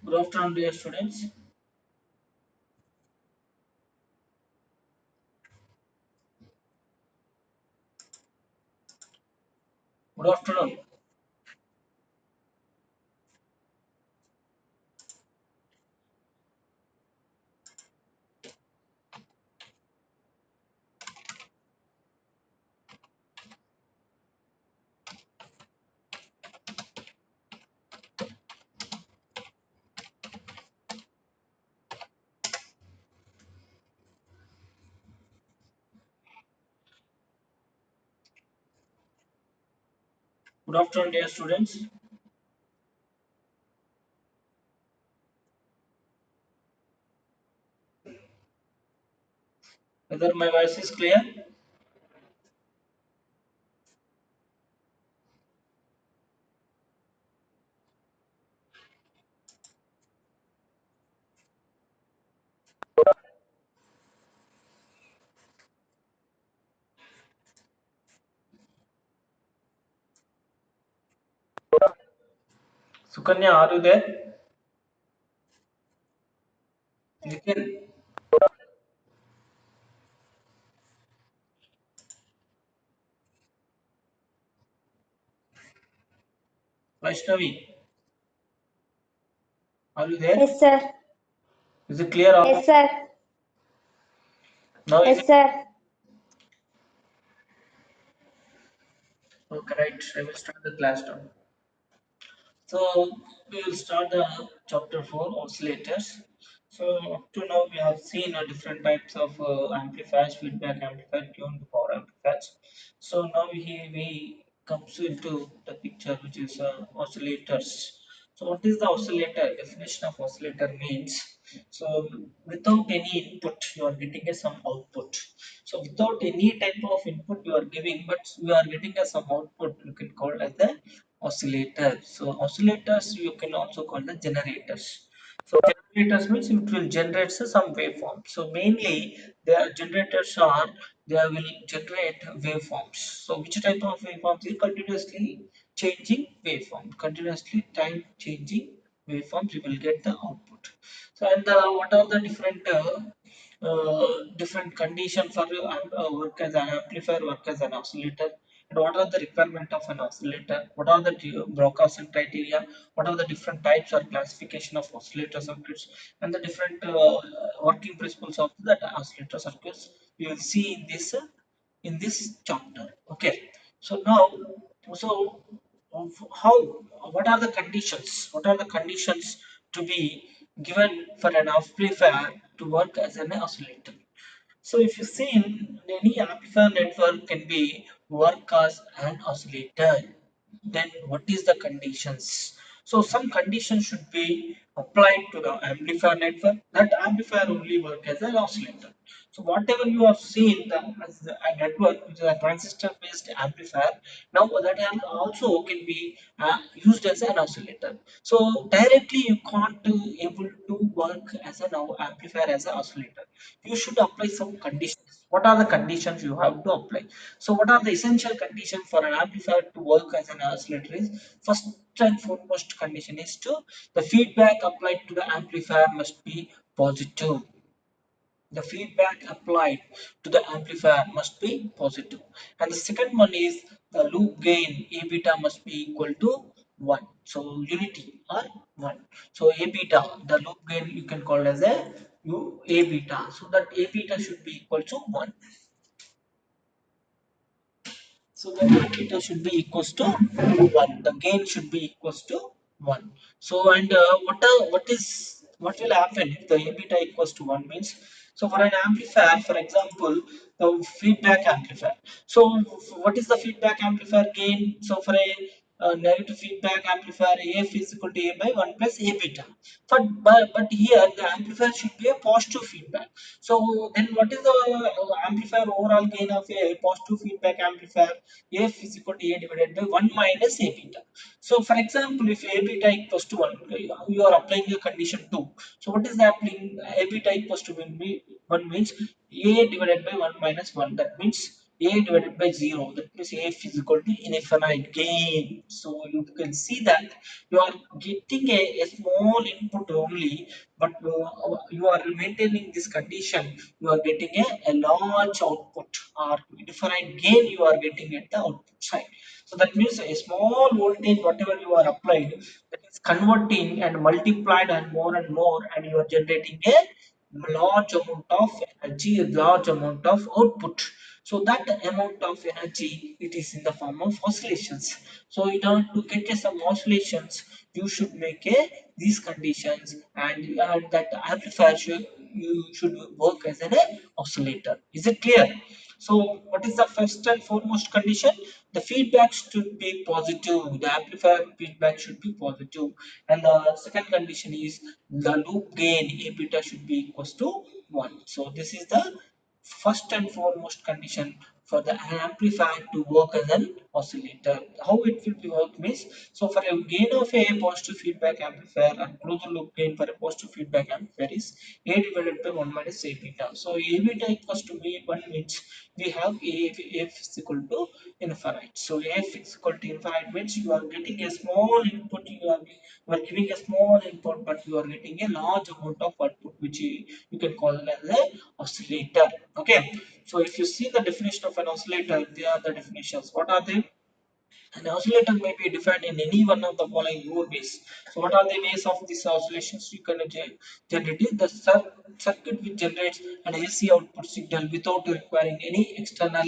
Good afternoon, dear students. Good afternoon. Good afternoon, dear students. Whether my voice is clear? Sukanya, are you there? Nikhil, Vaishnavi, are you there? Yes, sir. Is it clear? Yes, sir. Now is Yes, it? sir. Okay, right. I will start the class now. So we will start the chapter 4 oscillators. So up to now we have seen different types of amplifiers, feedback amplifier, tuned power amplifiers. So now here we comes into the picture, which is oscillators. So what is the oscillator? Definition of oscillator means, so without any input you are getting a some output. So without any type of input you are giving, but you are getting a some output, you can call as the oscillator. So oscillators you can also call the generators. So generators means it will generate some waveform. So mainly the generators are, they will generate waveforms. So which type of waveforms? Is continuously changing waveform, continuously time changing waveforms. You will get the output. So and what are the different conditions for work as an amplifier, work as an oscillator? And what are the requirement of an oscillator? What are the barkhausen criteria? What are the different types or classification of oscillator circuits, and the different working principles of that oscillator circuits? We will see in this chapter. Okay. So now, so how? What are the conditions? What are the conditions to be given for an amplifier to work as an oscillator? So if you see in any amplifier network can be work as an oscillator, then what is the conditions? So some conditions should be applied to the amplifier network. That amplifier only work as an oscillator. So whatever you have seen as a network, which is a transistor based amplifier, now that also can be used as an oscillator. So directly you can't able to work as an amplifier as an oscillator. You should apply some conditions. What are the conditions you have to apply? So what are the essential conditions for an amplifier to work as an oscillator is, first and foremost condition is to the feedback applied to the amplifier must be positive. The feedback applied to the amplifier must be positive. And the second one is the loop gain A beta must be equal to 1. So unity or 1. So A beta, the loop gain you can call as A beta. So that A beta should be equal to 1. So the A beta should be equals to 1. The gain should be equals to 1. So and what will happen if the A beta equals to 1 means, so for an amplifier, for example, the feedback amplifier. So what is the feedback amplifier gain? So for a negative feedback amplifier, AF is equal to A by 1 plus A beta. But here the amplifier should be a positive feedback. So then what is the amplifier overall gain of a positive feedback amplifier? F is equal to A divided by 1 minus A beta. So for example, if A beta equals to 1, you are applying a condition 2. So what is happening? A beta equals to 1 means A divided by 1 minus 1. That means A divided by 0. That means F is equal to infinite gain. So you can see that you are getting a small input only, but you are maintaining this condition. You are getting a large output, or different gain you are getting at the output side. So that means a small voltage, whatever you are applying, that is converting and multiplied and more, and you are generating a large amount of energy, a large amount of output. So that amount of energy, it is in the form of oscillations. So in order to get some oscillations, you should make these conditions, and that amplifier should work as an oscillator. Is it clear? So what is the first and foremost condition? The feedback should be positive. The amplifier feedback should be positive. And the second condition is the loop gain A beta should be equals to 1. So this is the first and foremost condition for the amplifier to work as an oscillator. How it will be work means, so for a gain of a positive feedback amplifier and closed loop gain for a positive feedback amplifier is A divided by 1 minus A beta. So A beta equals to V1 means we have F is equal to infinite. So F is equal to infinite means you are getting a small input, you are giving a small input, but you are getting a large amount of output, which you can call it as a oscillator. Okay. So if you see the definition of an oscillator, they are the definitions. What are they? An oscillator may be defined in any one of the following four ways. So, what are the ways of these oscillations you can generate? Is the circuit which generates an AC output signal without requiring any external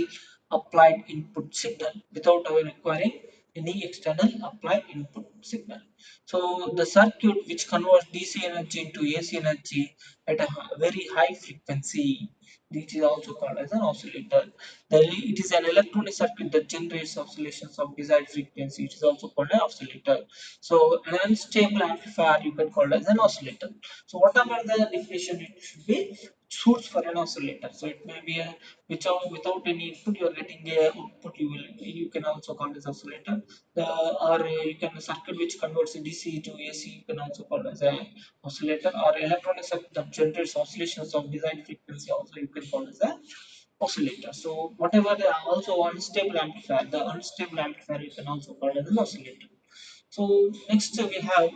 applied input signal. Without requiring any external applied input signal. So, the circuit which converts DC energy into AC energy at a very high frequency. This is also called as an oscillator. It is an electronic circuit that generates oscillations of desired frequency. It is also called an oscillator. So an unstable amplifier you can call as an oscillator. So whatever the definition it should be suits for an oscillator. So it may be a without any input you are getting a output, you can also call this oscillator. Or you can a circuit which converts DC to AC, you can also call as a oscillator, or electronic circuit that generates oscillations of desired frequency also you can call as a oscillator. So whatever the also unstable amplifier, the unstable amplifier you can also call as an oscillator. So next we have,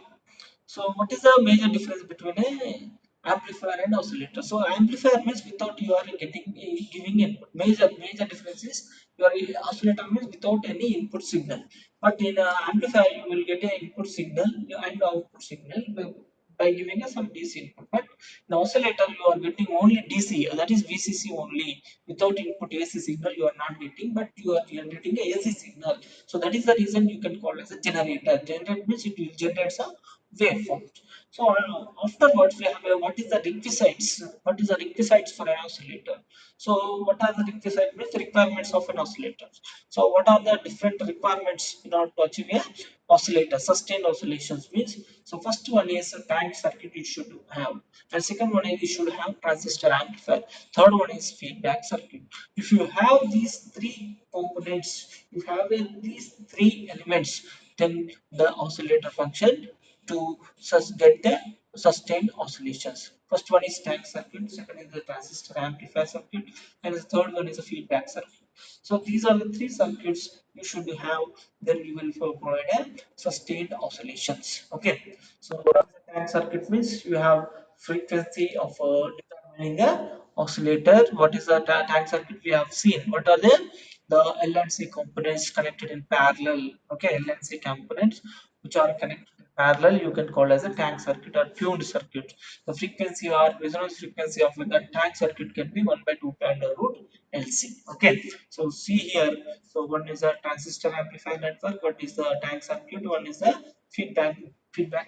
so what is the major difference between a amplifier and oscillator? So amplifier means without you are getting giving input. Major difference is your oscillator means without any input signal. But in amplifier you will get an input signal and output signal by giving us some DC input. But in oscillator you are getting only DC, that is VCC only. Without input AC signal you are not getting, but you are generating a AC signal. So that is the reason you can call as a generator. Generator means it will generate some waveform. So afterwards we have what is the requisites? What is the requisites for an oscillator? So what are the requisites? Means requirements of an oscillator. So what are the different requirements in order to achieve a oscillator? Sustained oscillations means, so first one is a tank circuit you should have, and second one is you should have transistor amplifier. Third one is feedback circuit. If you have these three components, you have these three elements, then the oscillator function to get the sustained oscillations. First one is tank circuit, second is the transistor amplifier circuit, and the third one is a feedback circuit. So these are the three circuits you should have, then you will provide a sustained oscillations. Okay. So what is the tank circuit means? You have frequency of determining the oscillator. What is the tank circuit we have seen? What are the L and C components connected in parallel? Okay, L and C components which are connected in parallel you can call as a tank circuit or tuned circuit. The frequency or resonance frequency of the tank circuit can be 1 by 2 pi under root LC. Okay, so see here. So one is a transistor amplifier network, what is the tank circuit, one is the feedback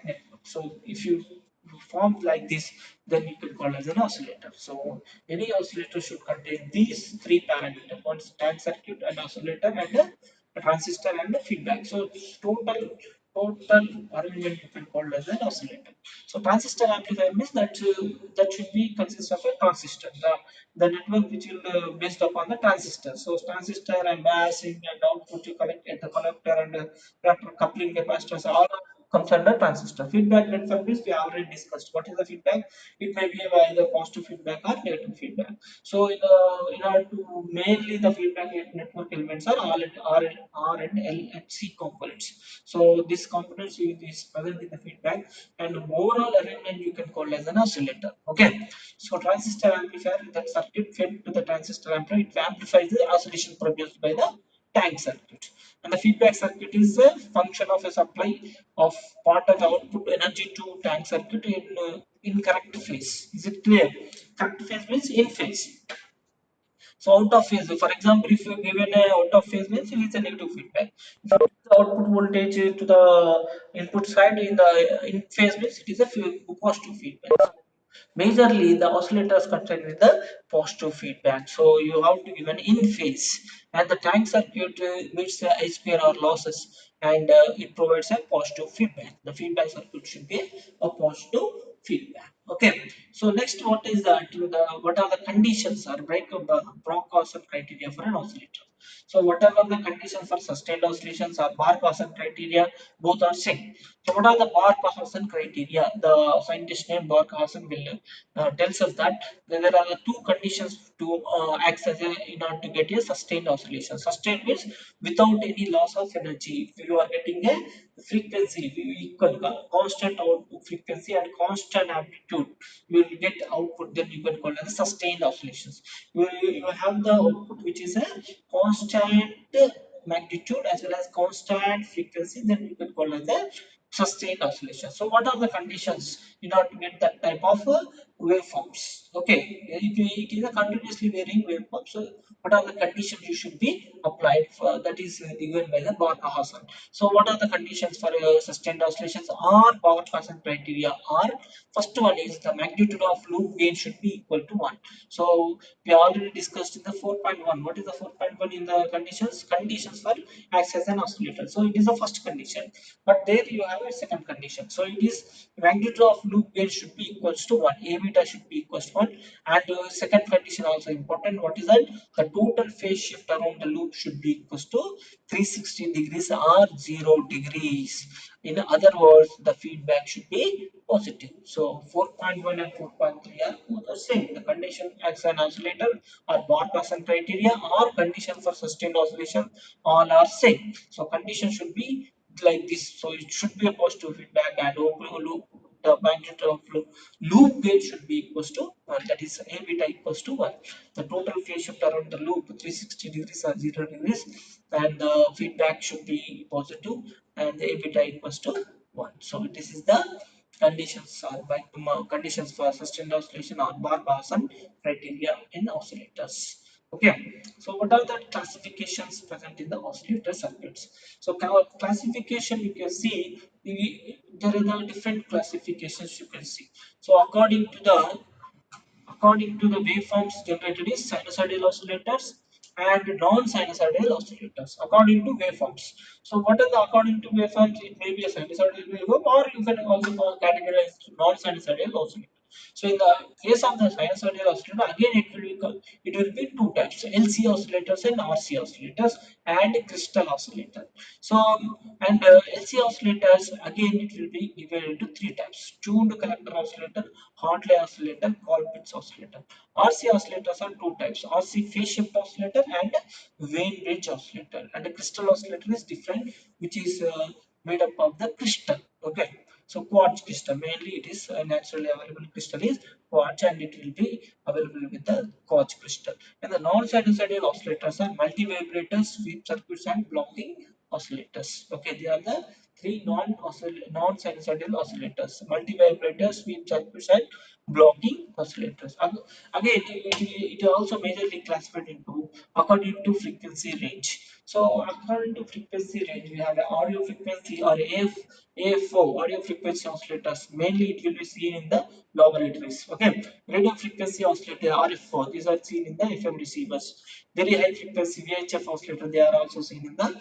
network. So if you form like this, then you can call as an oscillator. So any oscillator should contain these three parameters: one is tank circuit, an oscillator, and a transistor and a feedback. So total arrangement you can call as an oscillator. So transistor amplifier means that should be consist of a transistor, the network which will based upon the transistor. So transistor and biasing and output you collect at the collector and coupling capacitors all comes under transistor. Feedback network means we already discussed. What is the feedback? It may be either positive feedback or negative feedback. So in order to mainly the feedback network elements are R and L and C components. So these components is present in the feedback, and overall arrangement you can call as an oscillator. Okay. So transistor amplifier, that circuit fed to the transistor amplifier, it amplifies the oscillation produced by the tank circuit. And the feedback circuit is a function of a supply of part of output energy to tank circuit in correct phase. Is it clear? Correct phase means in phase. So out of phase, for example, if you are given a out of phase means it is a negative feedback. If you put the output voltage to the input side in the in phase means it is a positive feedback. Majorly, the oscillators contain with the positive feedback. So you have to give an in phase, and the tank circuit meets the HPR or losses, and it provides a positive feedback. The feedback circuit should be a positive feedback. Okay. So next, what is that? What are the conditions or barkhausen criteria for an oscillator? So whatever the conditions for sustained oscillations or barkhausen criteria, both are same. So what are the barkhausen criteria? The scientist named Barkhausen will tells us that there are the two conditions to act as in order to get a sustained oscillation. Sustained means without any loss of energy. If you are getting a frequency equal, constant output frequency and constant amplitude, you will get output. Then you can call it as sustained oscillations. You have the output which is a constant magnitude as well as constant frequency. Then you can call it as a sustained oscillation. So what are the conditions in order to get that type of waveforms. Okay, it is a continuously varying waveform. So what are the conditions you should be applied for? That is given by the barkhausen. So what are the conditions for sustained oscillations or barkhausen criteria? Are first one is the magnitude of loop gain should be equal to 1. So we already discussed in the 4.1. What is the 4.1 in the conditions? Conditions for acts as an oscillator. So it is the first condition, but there you have a second condition. So it is magnitude of loop gain should be equals to 1. A beta should be equals to 1. And second condition also important. What is that? The total phase shift around the loop should be equals to 360 degrees or 0 degrees. In other words, the feedback should be positive. So 4.1 and 4.3 are both the same. The condition acts an oscillator or Barkhausen criteria or condition for sustained oscillation, all are same. So condition should be like this. So it should be a positive feedback and open loop, the magnitude of loop gain should be equals to 1. That is A beta equals to 1. The total phase shift around the loop 360 degrees or 0 degrees, and the feedback should be positive, and the A beta equals to 1. So this is the conditions or by conditions for sustained oscillation or Barkhausen criteria in oscillators. Okay, so what are the classifications present in the oscillator circuits? So classification you can see, there are the different classifications you can see. So according to the waveforms generated is sinusoidal oscillators and non-sinusoidal oscillators according to waveforms. So what is the according to waveforms? It may be a sinusoidal waveform, or you can also categorize non-sinusoidal oscillator. So in the case of the sinusoidal oscillator, again it will be two types: LC oscillators and RC oscillators and crystal oscillator. So LC oscillators again it will be divided into three types: tuned collector oscillator, Hartley oscillator, Colpitts oscillator. RC oscillators are two types: RC phase shift oscillator and Wayne bridge oscillator. And the crystal oscillator is different, which is made up of the crystal. Okay, so quartz crystal, mainly it is naturally available crystal is quartz, and it will be available with the quartz crystal. And the non-sinusoidal oscillators are multivibrators, sweep circuits, and blocking oscillators. Okay, they are the three non-sinusoidal oscillators: multivibrators, sweep circuits, and blocking oscillators. Again, it also majorly classified into according to frequency range. So according to frequency range, we have the audio frequency or AF4 audio frequency oscillators. Mainly it will be seen in the laboratories. Okay, radio frequency oscillator RF4, these are seen in the FM receivers. Very high frequency VHF oscillator, they are also seen in the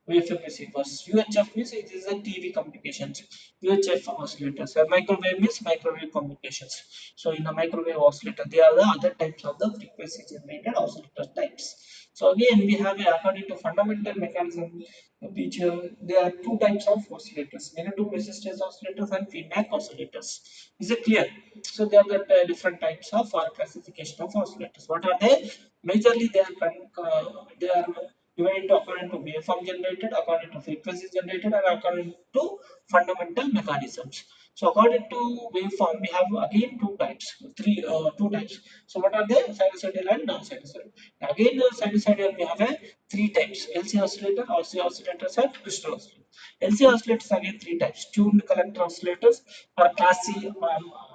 VFM receivers. UHF means it is a TV communications. UHF oscillators. Microwave means microwave communications. So in the microwave oscillator, they are the other types of the frequency generated oscillator types. So again, we have according to fundamental mechanism, which there are two types of oscillators: negative resistance oscillators and feedback oscillators. Is it clear? So there are the different types of classification of oscillators. What are they? Majorly, they are divided into according to waveform generated, according to frequency generated, and according to fundamental mechanisms. So according to waveform, we have again two types. So what are they? Sinusoidal and non-sinusoidal. Again, the sinusoidal we have a three types: LC oscillator, RC oscillators, and crystal oscillator. LC oscillators again three types: tuned collector oscillators or class C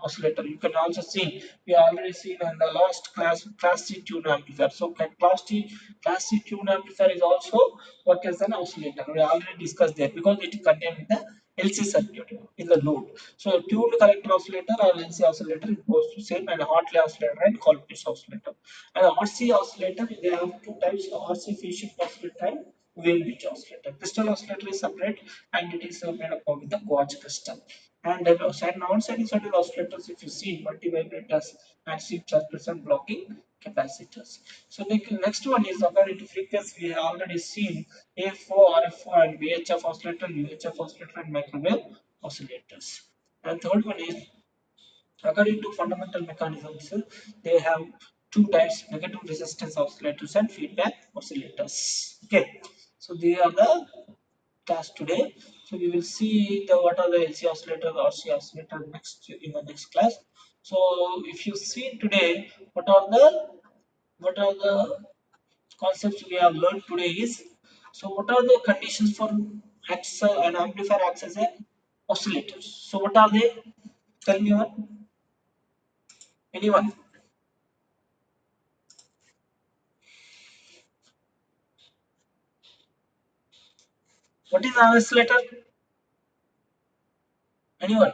oscillator. You can also see, we already seen in the last class C tune amplifier. So class C tune amplifier is also work as an oscillator. We already discussed that because it contains the LC circuit in the load. So tuned collector oscillator or LC oscillator it goes to same, and Hartley oscillator and Colpitts oscillator. And RC oscillator, they have two types: RC phase shift oscillator and Wayne bridge oscillator. Crystal oscillator is separate, and it is made up of the quartz crystal. And non-sinusoidal oscillators, if you see, multivibrators and sweep circuits and blocking capacitors. So the next one is according to frequency. We have already seen A4, RF4, and VHF oscillator, UHF oscillator, and microwave oscillators. And third one is according to fundamental mechanisms. They have two types: negative resistance oscillators and feedback oscillators. Okay, so they are the task today. So we will see the what are the LC oscillator, RC oscillator next in the next class. So if you see today, what are the concepts we have learned today is, so what are the conditions for an amplifier acts as an oscillator? So what are they? Tell me one. Anyone? What is an oscillator? Anyone?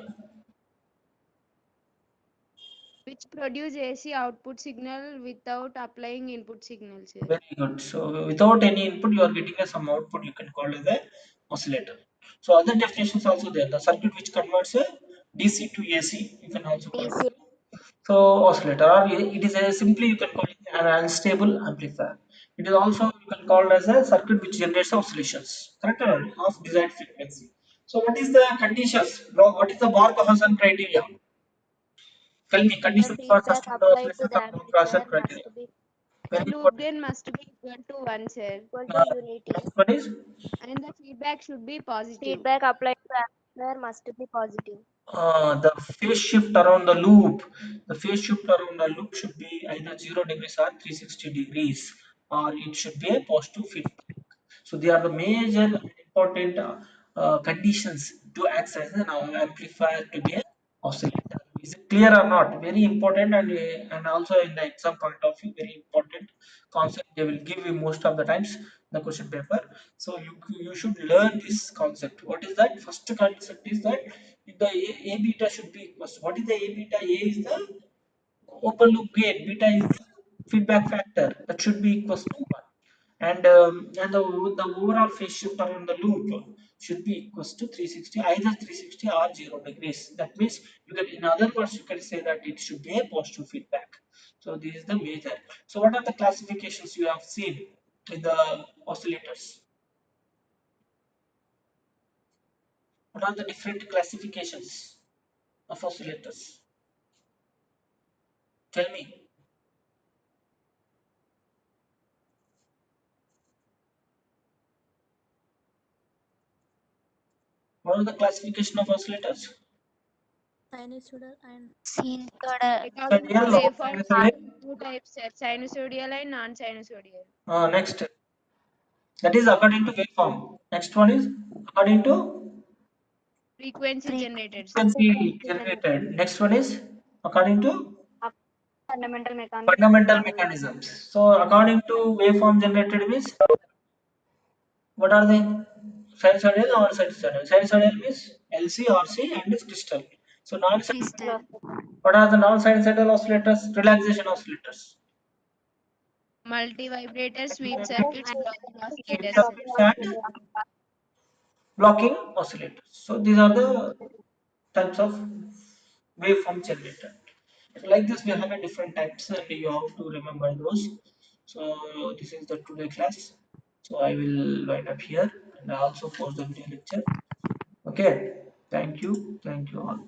Which produce AC output signal without applying input signal, sir. Very good. So without any input, you are getting some output. You can call it the oscillator. So other definitions also there. The circuit which converts a DC to AC, you can also call it. So oscillator, or it is a simply you can call it an unstable amplifier. It is also you can call it as a circuit which generates oscillations, correct, or of desired frequency. So what is the conditions? What is the barkhausen criteria? Tell me The conditions for feedback sustained applied to oscillations the of barkhausen amplifier must criteria. be Very Loop important. gain must be equal to 1, sir. equal to Uh, unity. next one is And the feedback should be positive. Feedback applied to the amplifier must be positive. the phase shift around the loop. The phase shift around the loop should be either 0 degrees or 360 degrees, or it should be a positive feedback. So they are the major important conditions to access an amplifier to be an oscillator. Is it clear or not? Very important, and also in the exam point of view, very important concept. They will give you most of the times the question paper. So you should learn this concept. What is that? First concept is that the A beta should be equals. What is the A beta? A is the open loop gain. Beta is the feedback factor. That should be equals to 1. And the overall phase shift around the loop should be equals to 360, either 360 or 0 degrees. That means you can, in other words, you can say that it should be a positive feedback. So this is the major. So what are the classifications you have seen in the oscillators? What are the different classifications of oscillators? Tell me. What are the classification of oscillators? Sinusoidal and sinusoidal. According to Sinusoidal, waveforms, there non-sinusoidal. are two types, sir. Sinusoidal and non-sinusoidal. Next, that is according to waveform. Next one is according to Frequency generated, sir. frequency generated. Next one is according to Fundamental mechanism. fundamental mechanisms. So according to waveform generated means what are they? Sinusoidal or sinusoidal? Sinusoidal means LC, RC, and it's crystal. So non-sinusoidal. Crystal. What are the non-sinusoidal oscillators? Relaxation oscillators. Multi-vibrator, sweep circuits, blocking Sweep oscillators, sir. circuits and blocking oscillators. So these are the types of waveform generator. So like this, we have a different types, and you have to remember those. So this is the today class. So I will wind up here, and I also post the video lecture. Okay. Thank you. Thank you all.